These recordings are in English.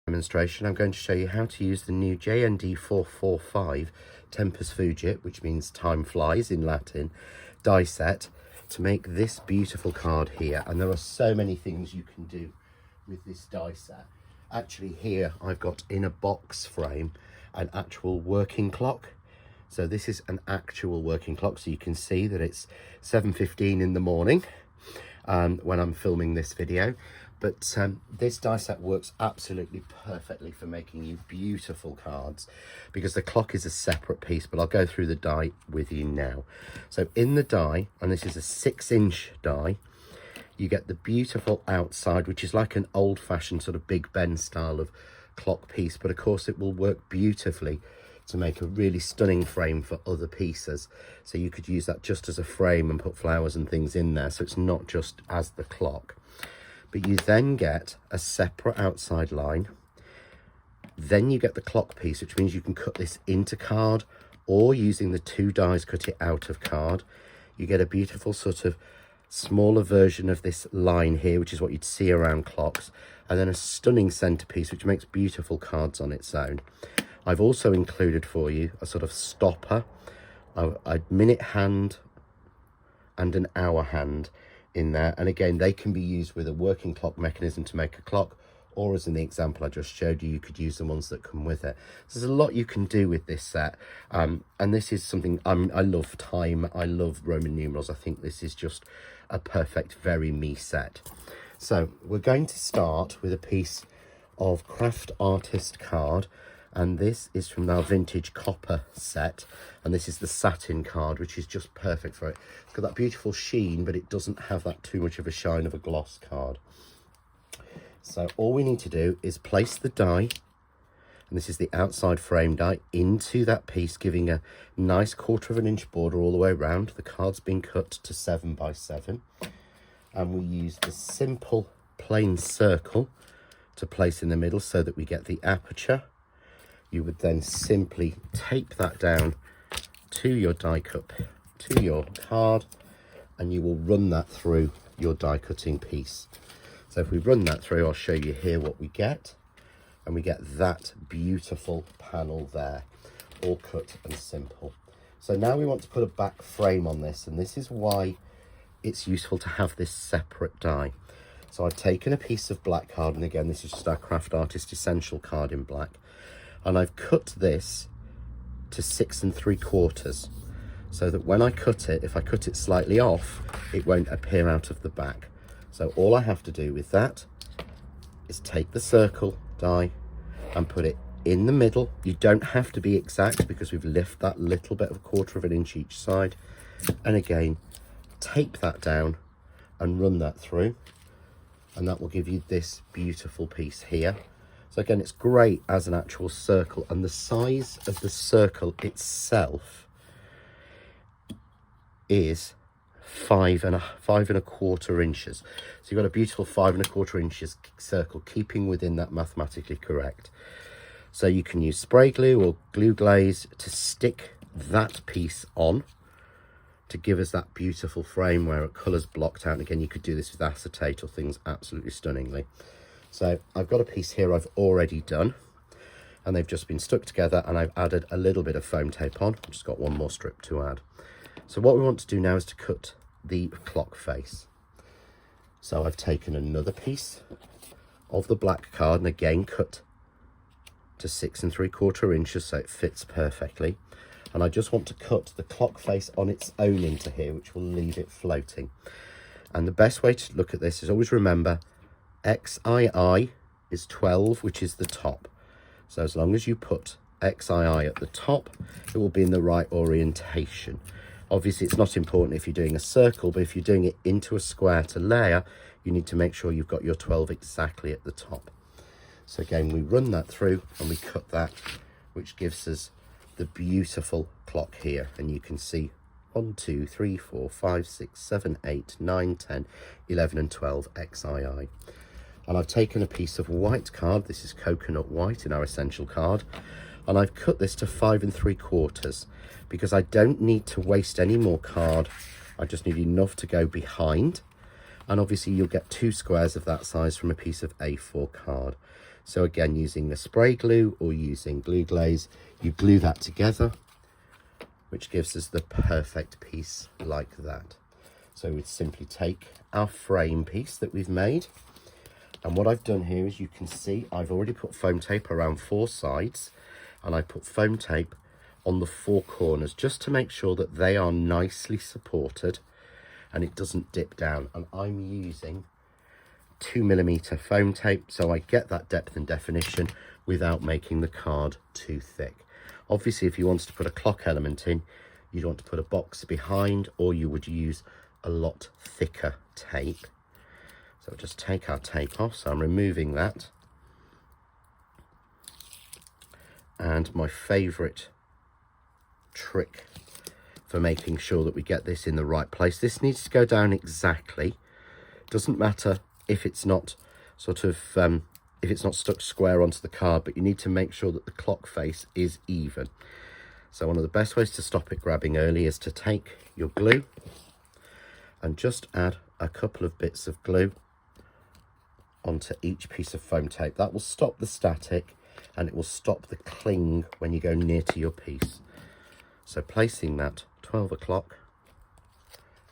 Demonstration, I'm going to show you how to use the new JND445 Tempus Fugit, which means time flies in Latin, die set to make this beautiful card here. And there are so many things you can do with this die set. Actually here I've got in a box frame an actual working clock. So this is an actual working clock, so you can see that it's 7:15 in the morning when I'm filming this video. But this die set works absolutely perfectly for making you beautiful cards because the clock is a separate piece, but I'll go through the die with you now. So in the die, and this is a 6-inch die, you get the beautiful outside, which is like an old-fashioned sort of Big Ben style of clock piece, but of course it will work beautifully to make a really stunning frame for other pieces. So you could use that just as a frame and put flowers and things in there, so it's not just as the clock. But you then get a separate outside line. Then you get the clock piece, which means you can cut this into card, or using the 2 dies cut it out of card. You get a beautiful sort of smaller version of this line here, which is what you'd see around clocks, and then a stunning centerpiece which makes beautiful cards on its own. I've also included for you a sort of stopper, a minute hand and an hour hand in there, and again they can be used with a working clock mechanism to make a clock, or as in the example I just showed you, you could use the ones that come with it. So there's a lot you can do with this set, and this is something I love time, I love Roman numerals. I think this is just a perfect, very me set. So we're going to start with a piece of craft artist card, and this is from our vintage copper set, and this is the satin card, which is just perfect for it. It's got that beautiful sheen, but it doesn't have that too much of a shine of a gloss card. So all we need to do is place the die, and this is the outside frame die, into that piece, giving a nice 1/4 inch border all the way around. The card's been cut to 7 by 7, and we use the simple plain circle to place in the middle so that we get the aperture. You would then simply tape that down to your die cut, to your card, and you will run that through your die cutting piece. So if we run that through, I'll show you here what we get, and we get that beautiful panel there, all cut and simple. So now we want to put a back frame on this, and this is why it's useful to have this separate die. So I've taken a piece of black card, and again this is just our Craft Artist Essential card in black, and I've cut this to 6 3/4, so that when I cut it, if I cut it slightly off, it won't appear out of the back. So all I have to do with that is take the circle die and put it in the middle. You don't have to be exact because we've left that little bit of 1/4 inch each side, and again tape that down and run that through, and that will give you this beautiful piece here. So again, it's great as an actual circle, and the size of the circle itself is 5 1/4 inches. So you've got a beautiful 5 1/4 inches circle, keeping within that mathematically correct. So you can use spray glue or glue glaze to stick that piece on to give us that beautiful frame where a colour's blocked out. And again, you could do this with acetate or things absolutely stunningly. So I've got a piece here I've already done, and they've just been stuck together, and I've added a little bit of foam tape on. I've just got one more strip to add. So what we want to do now is to cut the clock face. So I've taken another piece of the black card, and again cut to 6 3/4 inches so it fits perfectly. And I just want to cut the clock face on its own into here, which will leave it floating. And the best way to look at this is always remember XII is 12, which is the top. So as long as you put XII at the top, it will be in the right orientation. Obviously it's not important if you're doing a circle, but if you're doing it into a square to layer, you need to make sure you've got your 12 exactly at the top. So again, we run that through and we cut that, which gives us the beautiful clock here. And you can see 1 2 3 4 5 6 7 8 9 10 11 and 12 XII. And I've taken a piece of white card, this is coconut white in our essential card, and I've cut this to 5 3/4 because I don't need to waste any more card. I just need enough to go behind, and obviously you'll get 2 squares of that size from a piece of A4 card. So again, using the spray glue or using glue glaze, you glue that together, which gives us the perfect piece like that. So we'd simply take our frame piece that we've made, and what I've done here is, you can see I've already put foam tape around 4 sides, and I put foam tape on the 4 corners just to make sure that they are nicely supported and it doesn't dip down. And I'm using 2mm foam tape so I get that depth and definition without making the card too thick. Obviously, if you wanted to put a clock element in, you'd want to put a box behind, or you would use a lot thicker tape. So we'll just take our tape off. So I'm removing that. And my favourite trick for making sure that we get this in the right place, this needs to go down exactly. Doesn't matter if it's not sort of if it's not stuck square onto the card, but you need to make sure that the clock face is even. So one of the best ways to stop it grabbing early is to take your glue and just add a couple of bits of glue onto each piece of foam tape. That will stop the static and it will stop the cling when you go near to your piece. So placing that 12 o'clock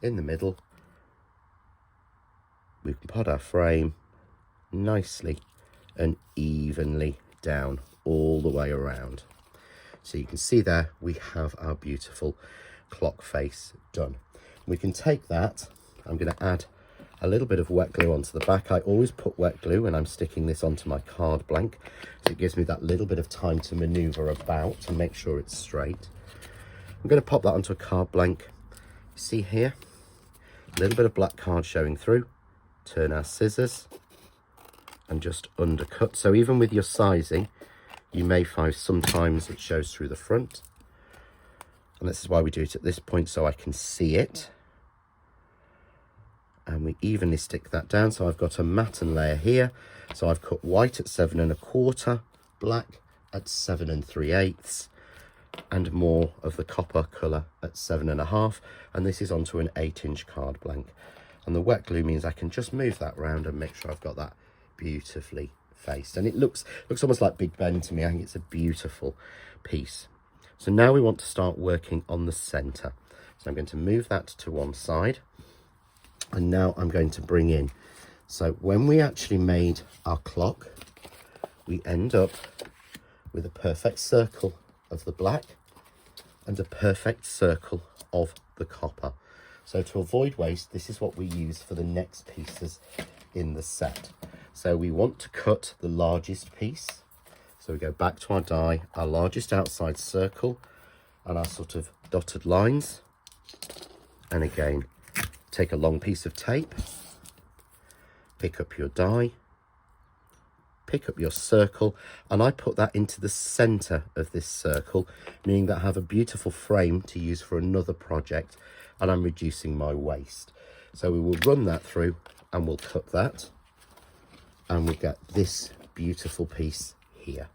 in the middle, we can put our frame nicely and evenly down all the way around. So you can see there we have our beautiful clock face done. We can take that, I'm going to add a little bit of wet glue onto the back. I always put wet glue when I'm sticking this onto my card blank, so it gives me that little bit of time to maneuver about and make sure it's straight. I'm going to pop that onto a card blank. See here, a little bit of black card showing through. Turn our scissors and just undercut. So even with your sizing, you may find sometimes it shows through the front. And this is why we do it at this point, so I can see it. And we evenly stick that down. So I've got a matten layer here. So I've cut white at 7 1/4, black at 7 3/8, and more of the copper colour at 7 1/2. And this is onto an 8-inch card blank. And the wet glue means I can just move that round and make sure I've got that beautifully faced. And it looks almost like Big Ben to me. I think it's a beautiful piece. So now we want to start working on the centre. So I'm going to move that to one side. And now I'm going to bring in. So when we actually made our clock, we end up with a perfect circle of the black and a perfect circle of the copper. So to avoid waste, this is what we use for the next pieces in the set. So we want to cut the largest piece. So we go back to our die, our largest outside circle and our sort of dotted lines. And again, take a long piece of tape, pick up your die, pick up your circle, and I put that into the center of this circle, meaning that I have a beautiful frame to use for another project, and I'm reducing my waste. So we will run that through and we'll cut that, and we'll get this beautiful piece here.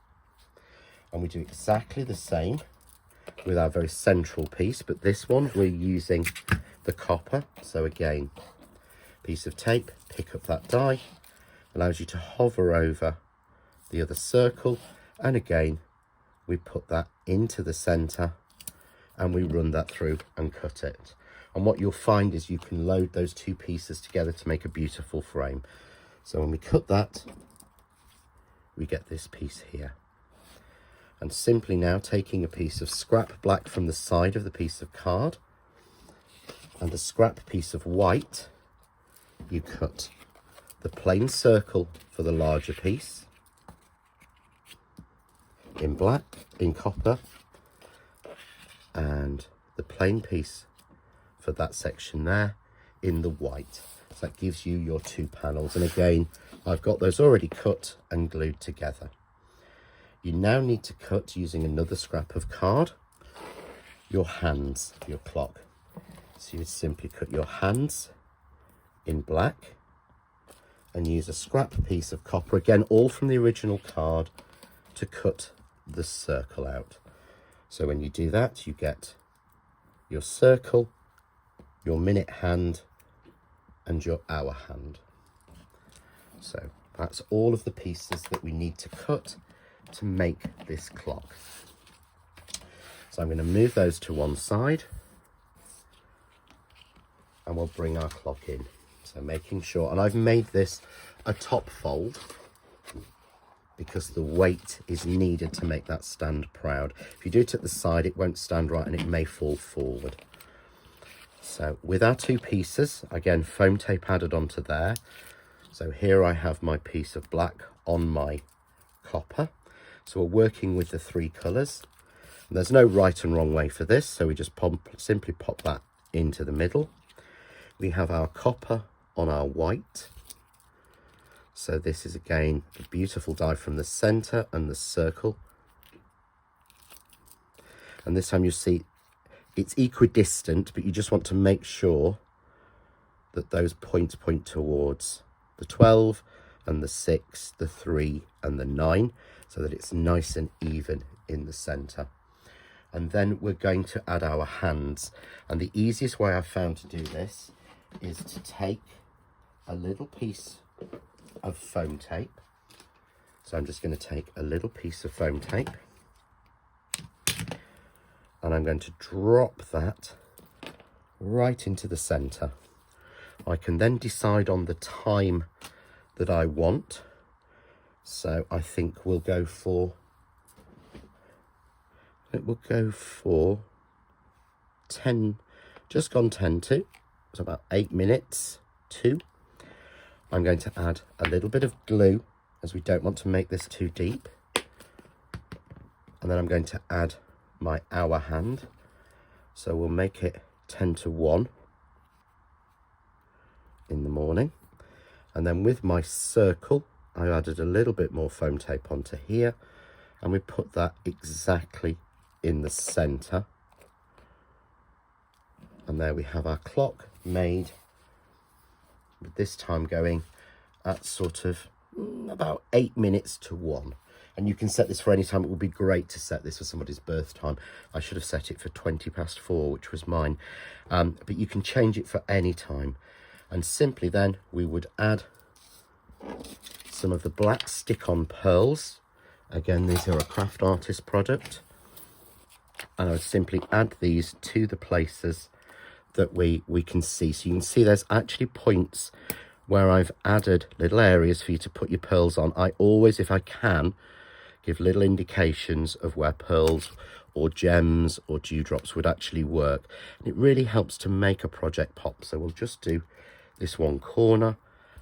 And we do exactly the same with our very central piece, but this one we're using the copper. So again, piece of tape, pick up that die, allows you to hover over the other circle, and again we put that into the center and we run that through and cut it. And what you'll find is you can load those two pieces together to make a beautiful frame. So when we cut that, we get this piece here. And simply now taking a piece of scrap black from the side of the piece of card and a scrap piece of white, you cut the plain circle for the larger piece in black, in copper, and the plain piece for that section there in the white. So that gives you your two panels. And again, I've got those already cut and glued together. You now need to cut, using another scrap of card, your hands for your clock. So you would simply cut your hands in black and use a scrap piece of copper, again all from the original card, to cut the circle out. So when you do that, you get your circle, your minute hand and your hour hand. So That's all of the pieces that we need to cut to make this clock. So I'm going to move those to one side and we'll bring our clock in. So making sure, and I've made this a top fold because the weight is needed to make that stand proud. If you do it at the side, it won't stand right and it may fall forward. So with our two pieces, again, foam tape added onto there. So here I have my piece of black on my copper. So we're working with the three colours. And there's no right and wrong way for this, so we just simply pop that into the middle. We have our copper on our white. So this is again a beautiful die from the centre and the circle. And this time you see it's equidistant, but you just want to make sure that those points point towards the 12 and the 6, the 3 and the 9, so that it's nice and even in the centre. And then we're going to add our hands. And the easiest way I've found to do this is to take a little piece of foam tape. So I'm just going to take a little piece of foam tape and I'm going to drop that right into the centre. I can then decide on the time that I want. So I think we'll go for 10, just gone 10 to, so about 8 minutes to. I'm going to add a little bit of glue as we don't want to make this too deep. And then I'm going to add my hour hand. So we'll make it 10 to 1 in the morning. And then with my circle, I added a little bit more foam tape onto here. And we put that exactly in the centre. And there we have our clock made, with this time going at sort of about 8 minutes to 1. And you can set this for any time. It would be great to set this for somebody's birth time. I should have set it for 4:20, which was mine. But you can change it for any time. And simply then we would add some of the black stick-on pearls. Again, these are a craft artist product. And I would simply add these to the places that we can see. So you can see there's actually points where I've added little areas for you to put your pearls on. I always, if I can, give little indications of where pearls or gems or dewdrops would actually work. And it really helps to make a project pop. So we'll just do this one corner,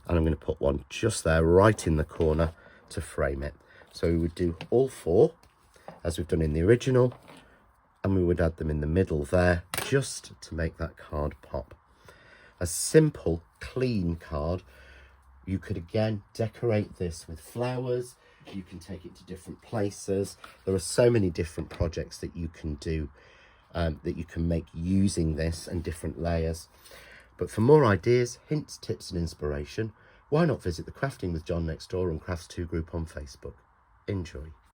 and I'm going to put one just there, right in the corner, to frame it. So we would do all 4, as we've done in the original, and we would add them in the middle there, just to make that card pop. A simple, clean card. You could again decorate this with flowers. You can take it to different places. There are so many different projects that you can do, that you can make using this and different layers. But for more ideas, hints, tips and inspiration, why not visit the Crafting with John next door and Crafts2 group on Facebook. Enjoy.